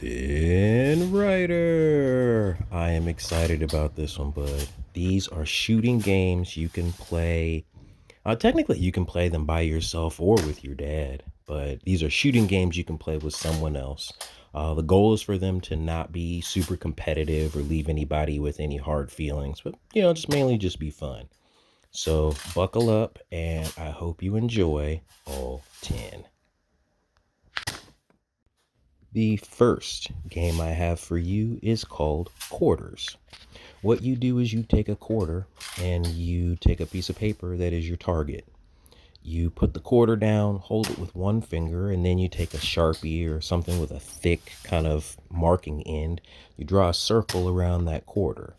Red Ryder. I am excited about this one, bud. These are shooting games you can play. Technically, you can play them by yourself or with your dad, but these are shooting games you can play with someone else. The goal is for them to not be super competitive or leave anybody with any hard feelings, but just mainly just be fun. So buckle up, and I hope you enjoy all 10. The first game I have for you is called Quarters. What you do is you take a quarter and you take a piece of paper that is your target. You put the quarter down, hold it with one finger, and then you take a Sharpie or something with a thick kind of marking end. You draw a circle around that quarter.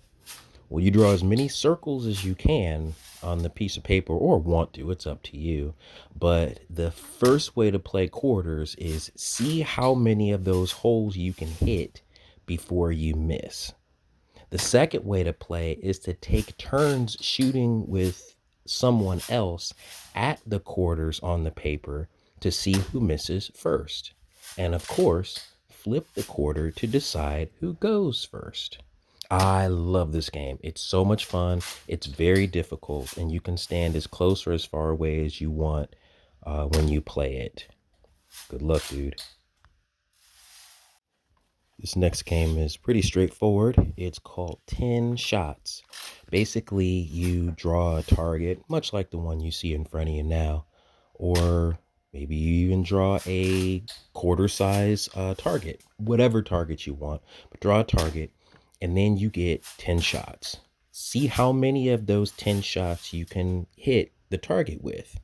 Well, you draw as many circles as you can on the piece of paper, or want to, it's up to you. But the first way to play quarters is see how many of those holes you can hit before you miss. The second way to play is to take turns shooting with someone else at the quarters on the paper to see who misses first. And of course, flip the quarter to decide who goes first. I love this game. It's so much fun. It's very difficult, and you can stand as close or as far away as you want when you play it. Good luck, dude. This next game is pretty straightforward. It's called 10 Shots. Basically, you draw a target, much like the one you see in front of you now, or maybe you even draw a quarter size target, whatever target you want, but draw a target, and then you get 10 shots. See how many of those 10 shots you can hit the target with.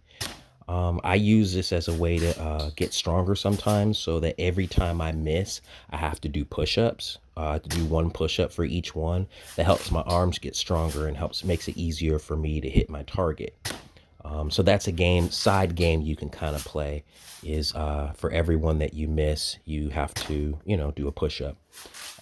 I use this as a way to get stronger sometimes, so that every time I miss, I have to do push-ups. I have to do one push-up for each one. That helps my arms get stronger and makes it easier for me to hit my target. So that's a side game you can kind of play is for every one that you miss, you have to, do a push-up.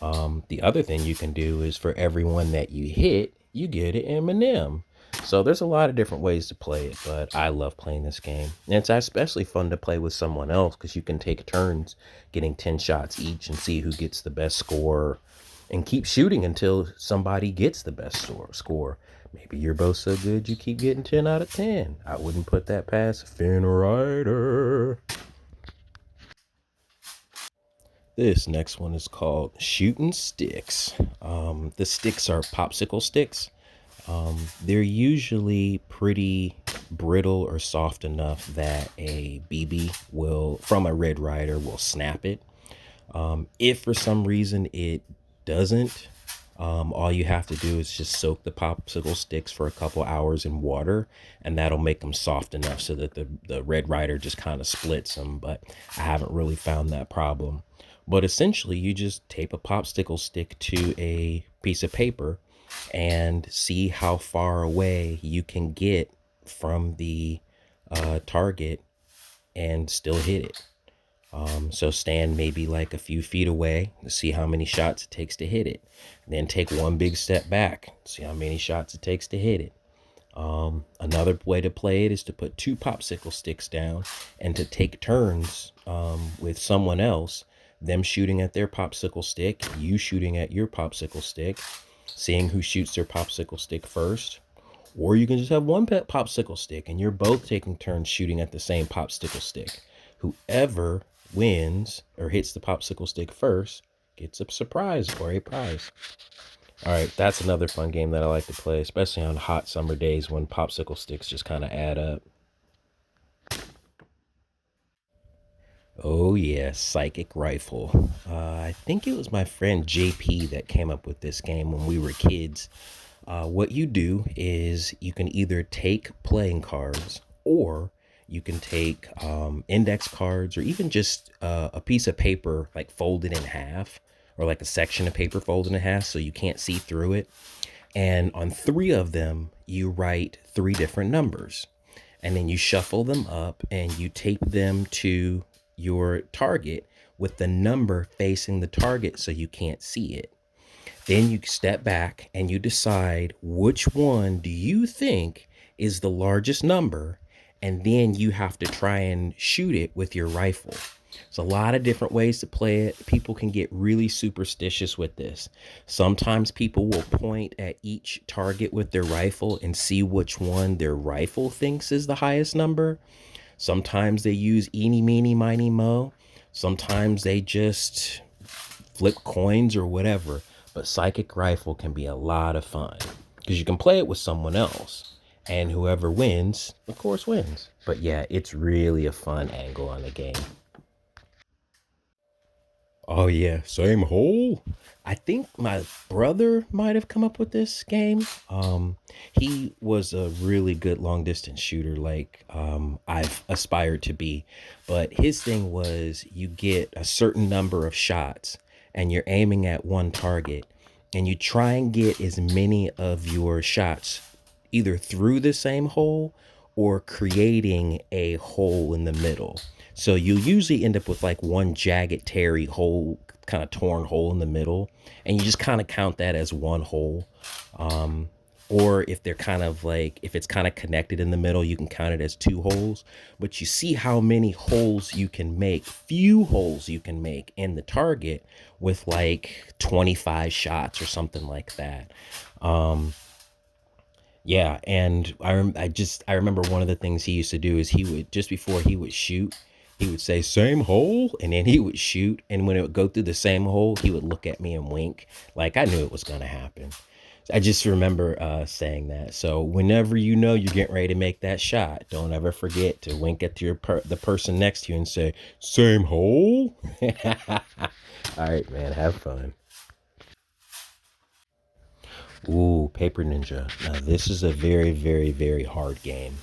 The other thing you can do is for every one that you hit, you get an M&M. So there's a lot of different ways to play it, but I love playing this game. And it's especially fun to play with someone else because you can take turns getting 10 shots each and see who gets the best score and keep shooting until somebody gets the best score. Maybe you're both so good you keep getting 10 out of 10. I wouldn't put that past Finn Ryder. This next one is called Shooting Sticks. The sticks are popsicle sticks. They're usually pretty brittle or soft enough that a BB from a Red Ryder will snap it. If for some reason it doesn't, all you have to do is just soak the popsicle sticks for a couple hours in water, and that'll make them soft enough so that the Red Ryder just kind of splits them. But I haven't really found that problem. But essentially, you just tape a popsicle stick to a piece of paper and see how far away you can get from the target and still hit it. So stand maybe like a few feet away to see how many shots it takes to hit it. Then take one big step back, see how many shots it takes to hit it. Another way to play it is to put two popsicle sticks down and to take turns with someone else, them shooting at their popsicle stick, you shooting at your popsicle stick, seeing who shoots their popsicle stick first. Or you can just have one pet popsicle stick and you're both taking turns shooting at the same popsicle stick. Whoever wins or hits the popsicle stick first gets a surprise or a prize. All right, that's another fun game that I like to play, especially on hot summer days when popsicle sticks just kind of add up. Oh yeah, Psychic Rifle. I think it was my friend JP that came up with this game when we were kids. What you do is you can either take playing cards, or you can take index cards, or even just a piece of paper like folded in half, or like a section of paper folded in half so you can't see through it. And on three of them, you write three different numbers. And then you shuffle them up and you tape them to your target with the number facing the target so you can't see it. Then you step back and you decide which one do you think is the largest number, and then you have to try and shoot it with your rifle. There's a lot of different ways to play it. People can get really superstitious with this. Sometimes people will point at each target with their rifle and see which one their rifle thinks is the highest number. Sometimes they use eeny, meeny, miny, mo. Sometimes they just flip coins or whatever. But Psychic Rifle can be a lot of fun because you can play it with someone else. And whoever wins, of course, wins. But yeah, it's really a fun angle on the game. Oh yeah, same hole. I think my brother might have come up with this game. He was a really good long distance shooter, like I've aspired to be. But his thing was you get a certain number of shots, and you're aiming at one target, and you try and get as many of your shots either through the same hole or creating a hole in the middle. So you usually end up with like one jagged, tarry hole, kind of torn hole in the middle, and you just kind of count that as one hole. Um, or if they're kind of like, if it's kind of connected in the middle, you can count it as two holes. But you see how many holes you can make, few holes you can make in the target with like 25 shots or something like that. Um, yeah, and I remember one of the things he used to do is he would, just before he would shoot, he would say same hole, and then he would shoot, and when it would go through the same hole, he would look at me and wink, like I knew it was gonna happen. I just remember saying that. So whenever you know you're getting ready to make that shot, don't ever forget to wink at the person next to you and say same hole. All right, man, have fun. Ooh, Paper Ninja. Now, this is a very, very, very hard game.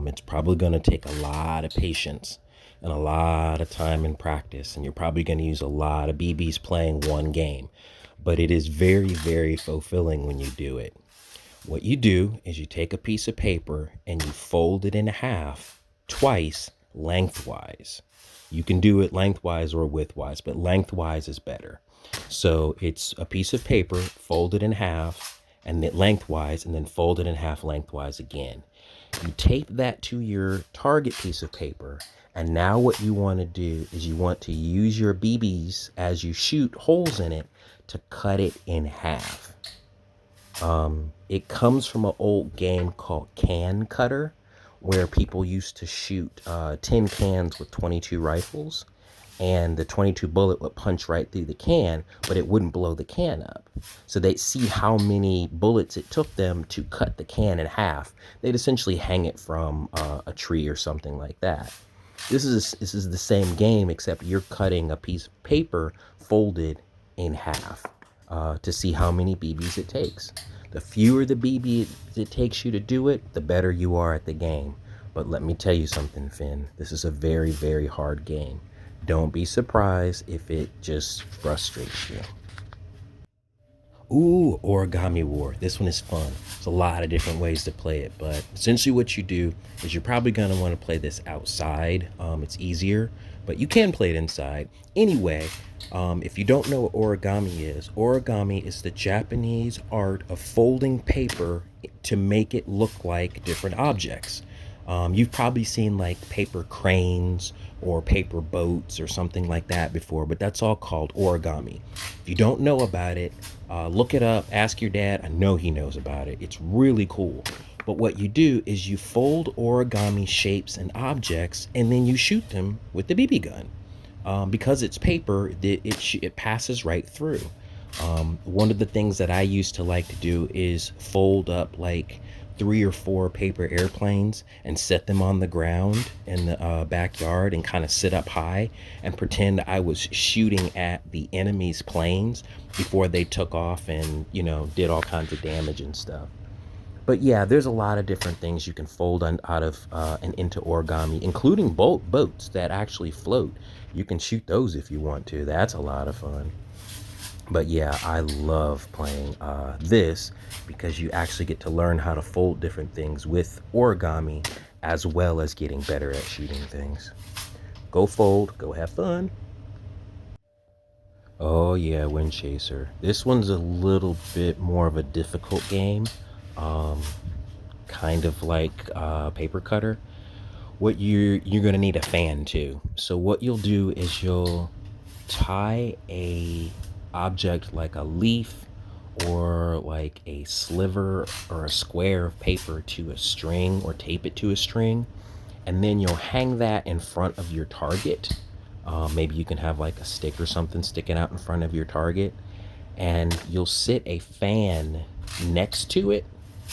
It's probably going to take a lot of patience and a lot of time and practice, and you're probably going to use a lot of BBs playing one game. But it is very, very fulfilling when you do it. What you do is you take a piece of paper and you fold it in half twice lengthwise. You can do it lengthwise or widthwise, but lengthwise is better. So it's a piece of paper folded in half and then lengthwise, and then fold it in half lengthwise again. You tape that to your target piece of paper, and now what you want to do is you want to use your BBs as you shoot holes in it to cut it in half. It comes from an old game called Can Cutter, where people used to shoot tin cans with 22 rifles, and the 22 bullet would punch right through the can, but it wouldn't blow the can up. So they'd see how many bullets it took them to cut the can in half. They'd essentially hang it from a tree or something like that. This is the same game, except you're cutting a piece of paper folded in half to see how many BBs it takes. The fewer the BB it takes you to do it, the better you are at the game. But let me tell you something, Finn. This is a very, very hard game. Don't be surprised if it just frustrates you. Ooh, Origami War. This one is fun. There's a lot of different ways to play it, but essentially what you do is you're probably going to want to play this outside. It's easier, but you can play it inside. Anyway, if you don't know what origami is the Japanese art of folding paper to make it look like different objects. You've probably seen like paper cranes or paper boats or something like that before, but that's all called origami. If you don't know about it, look it up, ask your dad. I know he knows about it. It's really cool. But what you do is you fold origami shapes and objects, and then you shoot them with the BB gun. Because it's paper, it passes right through. One of the things that I used to like to do is fold up like 3 or 4 paper airplanes and set them on the ground in the backyard and kind of sit up high and pretend I was shooting at the enemy's planes before they took off and, did all kinds of damage and stuff. But yeah, there's a lot of different things you can fold out of and into origami, including boats that actually float. You can shoot those if you want to. That's a lot of fun. But yeah, I love playing this because you actually get to learn how to fold different things with origami as well as getting better at shooting things. Go fold, go have fun. Oh yeah, Wind Chaser. This one's a little bit more of a difficult game. Um, Kind of like Paper Cutter. You're gonna need a fan too. So what you'll do is you'll tie a object like a leaf or like a sliver or a square of paper to a string or tape it to a string, and then you'll hang that in front of your target. Maybe you can have like a stick or something sticking out in front of your target, and you'll sit a fan next to it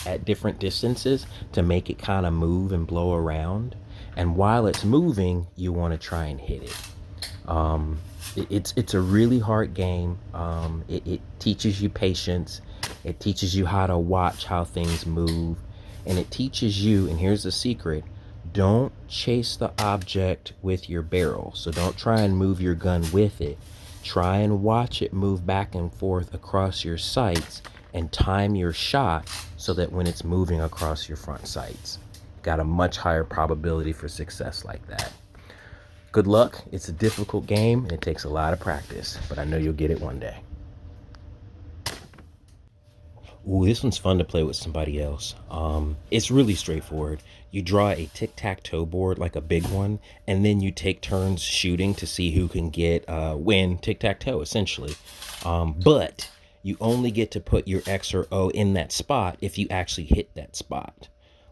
at different distances to make it kind of move and blow around. And while it's moving, you want to try and hit it. It's a really hard game. It teaches you patience. It teaches you how to watch how things move, and it teaches you. And here's the secret: don't chase the object with your barrel. So don't try and move your gun with it. Try and watch it move back and forth across your sights, and time your shot so that when it's moving across your front sights, got a much higher probability for success like that. Good luck. It's a difficult game and it takes a lot of practice, but I know you'll get it one day. Ooh, this one's fun to play with somebody else. It's really straightforward. You draw a tic-tac-toe board, like a big one, and then you take turns shooting to see who can get win tic-tac-toe, essentially. But you only get to put your X or O in that spot if you actually hit that spot.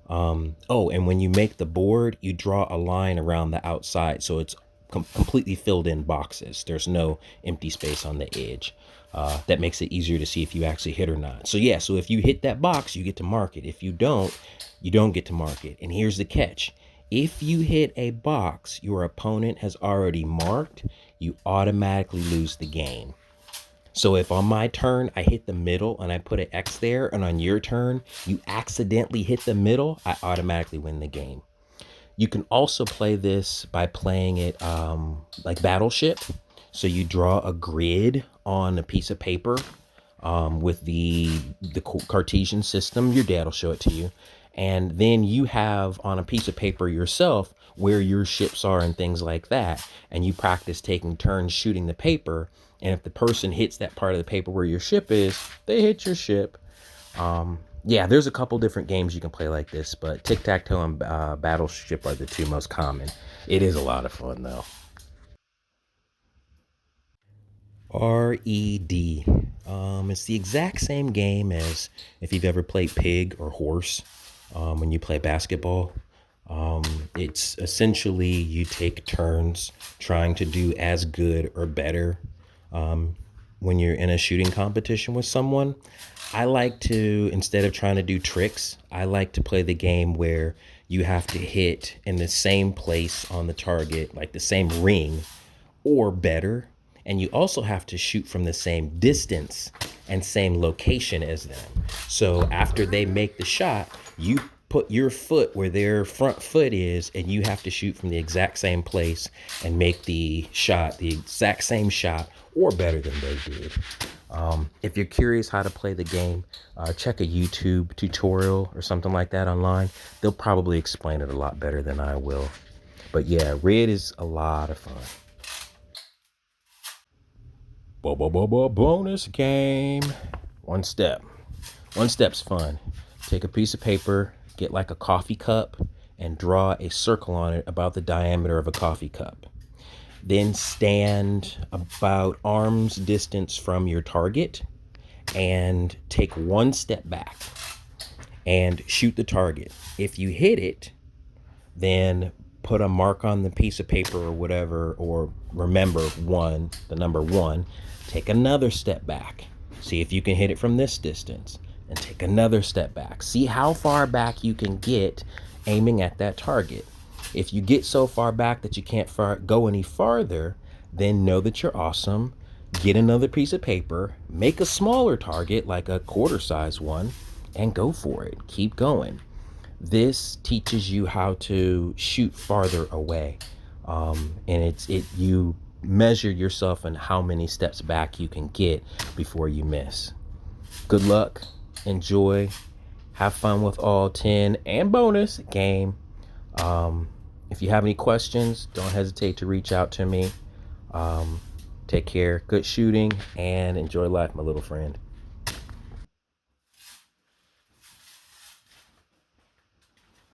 Oh, and when you make the board, you draw a line around the outside, so it's completely filled in boxes. There's no empty space on the edge. That makes it easier to see if you actually hit or not. So yeah, so if you hit that box, you get to mark it. If you don't get to mark it. And here's the catch. If you hit a box your opponent has already marked, you automatically lose the game. So if on my turn I hit the middle and I put an X there, and on your turn you accidentally hit the middle, I automatically win the game. You can also play this by playing it like Battleship. So you draw a grid on a piece of paper with the Cartesian system. Your dad will show it to you. And then you have on a piece of paper yourself where your ships are and things like that. And you practice taking turns shooting the paper. And if the person hits that part of the paper where your ship is, they hit your ship. Yeah, there's a couple different games you can play like this, but tic-tac-toe and Battleship are the two most common. It is a lot of fun, though. Red. It's the exact same game as if you've ever played pig or horse when you play basketball. It's essentially you take turns trying to do as good or better when you're in a shooting competition with someone. I like to, instead of trying to do tricks, I like to play the game where you have to hit in the same place on the target, like the same ring or better. And you also have to shoot from the same distance and same location as them. So after they make the shot, you put your foot where their front foot is, and you have to shoot from the exact same place and make the shot, the exact same shot, or better than they did. If you're curious how to play the game, check a YouTube tutorial or something like that online. They'll probably explain it a lot better than I will. But yeah, Red is a lot of fun. Bonus game. One step. One step's fun. Take a piece of paper, get like a coffee cup, and draw a circle on it about the diameter of a coffee cup. Then stand about arm's distance from your target and take one step back and shoot the target. If you hit it, then put a mark on the piece of paper or whatever, or remember the number one. Take another step back. See if you can hit it from this distance, and take another step back. See how far back you can get aiming at that target. If you get so far back that you can't go any farther, then know that you're awesome. Get another piece of paper, make a smaller target, like a quarter size one, and go for it. Keep going. This teaches you how to shoot farther away. And you measure yourself and how many steps back you can get before you miss. Good luck. Enjoy. Have fun with all 10 and bonus game. If you have any questions, don't hesitate to reach out to me. Take care. Good shooting and enjoy life, my little friend.